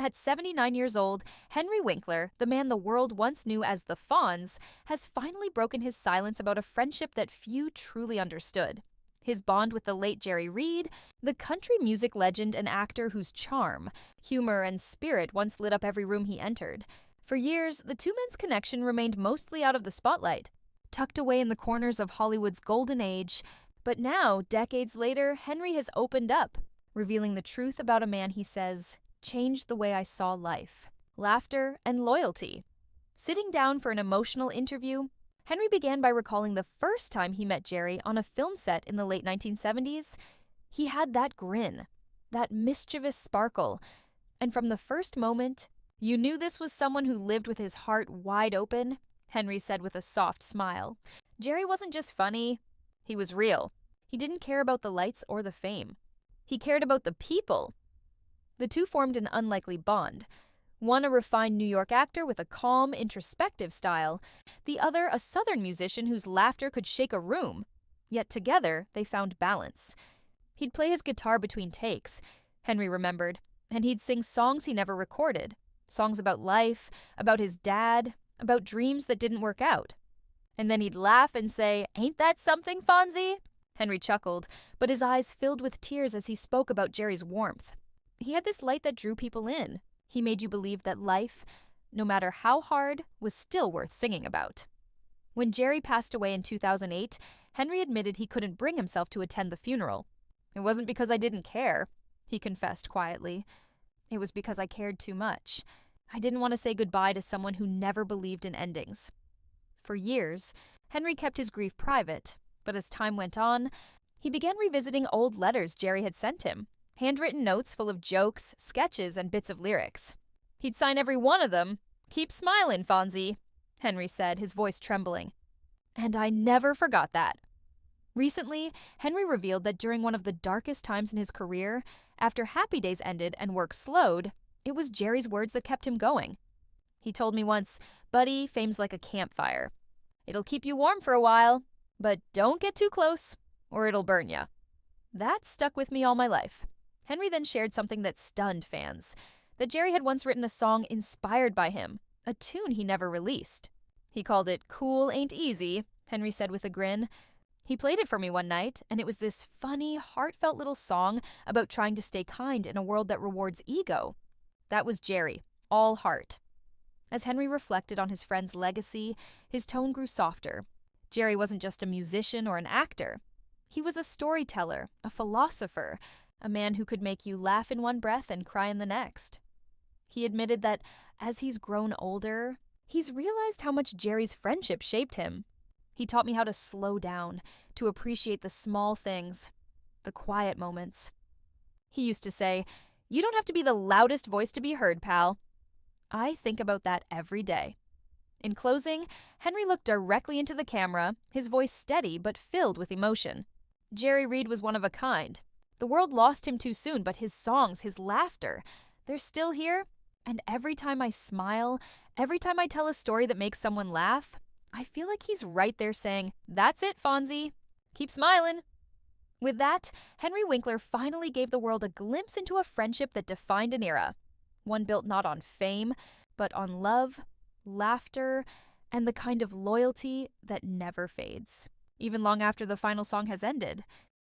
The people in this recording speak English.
At 79 years old, Henry Winkler, the man the world once knew as the Fonz, has finally broken his silence about a friendship that few truly understood. His bond with the late Jerry Reed, the country music legend and actor whose charm, humor, and spirit once lit up every room he entered. For years, the two men's connection remained mostly out of the spotlight, tucked away in the corners of Hollywood's golden age. But now, decades later, Henry has opened up, revealing the truth about a man he says changed the way I saw life, laughter, and loyalty. Sitting down for an emotional interview, Henry began by recalling the first time he met Jerry on a film set in the late 1970s. He had that grin, that mischievous sparkle, and from the first moment, you knew this was someone who lived with his heart wide open, Henry said with a soft smile. Jerry wasn't just funny, he was real. He didn't care about the lights or the fame. He cared about the people. The two formed an unlikely bond. One a refined New York actor with a calm, introspective style, the other a Southern musician whose laughter could shake a room. Yet together, they found balance. He'd play his guitar between takes, Henry remembered, and he'd sing songs he never recorded. Songs about life, about his dad, about dreams that didn't work out. And then he'd laugh and say, "Ain't that something, Fonzie?" Henry chuckled, but his eyes filled with tears as he spoke about Jerry's warmth. He had this light that drew people in. He made you believe that life, no matter how hard, was still worth singing about. When Jerry passed away in 2008, Henry admitted he couldn't bring himself to attend the funeral. "It wasn't because I didn't care," he confessed quietly. "It was because I cared too much. I didn't want to say goodbye to someone who never believed in endings." For years, Henry kept his grief private, but as time went on, he began revisiting old letters Jerry had sent him, handwritten notes full of jokes, sketches, and bits of lyrics. He'd sign every one of them. "Keep smiling, Fonzie," Henry said, his voice trembling. "And I never forgot that." Recently, Henry revealed that during one of the darkest times in his career, after Happy Days ended and work slowed, it was Jerry's words that kept him going. He told me once, "Buddy, fame's like a campfire. It'll keep you warm for a while, but don't get too close, or it'll burn ya." That stuck with me all my life. Henry then shared something that stunned fans, that Jerry had once written a song inspired by him, a tune he never released. He called it "Cool Ain't Easy," Henry said with a grin. He played it for me one night, and it was this funny, heartfelt little song about trying to stay kind in a world that rewards ego. That was Jerry, all heart. As Henry reflected on his friend's legacy, his tone grew softer. Jerry wasn't just a musician or an actor. He was a storyteller, a philosopher, a man who could make you laugh in one breath and cry in the next. He admitted that as he's grown older, he's realized how much Jerry's friendship shaped him. He taught me how to slow down, to appreciate the small things, the quiet moments. He used to say, "You don't have to be the loudest voice to be heard, pal." I think about that every day. In closing, Henry looked directly into the camera, his voice steady but filled with emotion. Jerry Reed was one of a kind. The world lost him too soon, but his songs, his laughter, they're still here. And every time I smile, every time I tell a story that makes someone laugh, I feel like he's right there saying, "That's it, Fonzie. Keep smiling." With that, Henry Winkler finally gave the world a glimpse into a friendship that defined an era. One built not on fame, but on love, laughter, and the kind of loyalty that never fades. Even long after the final song has ended,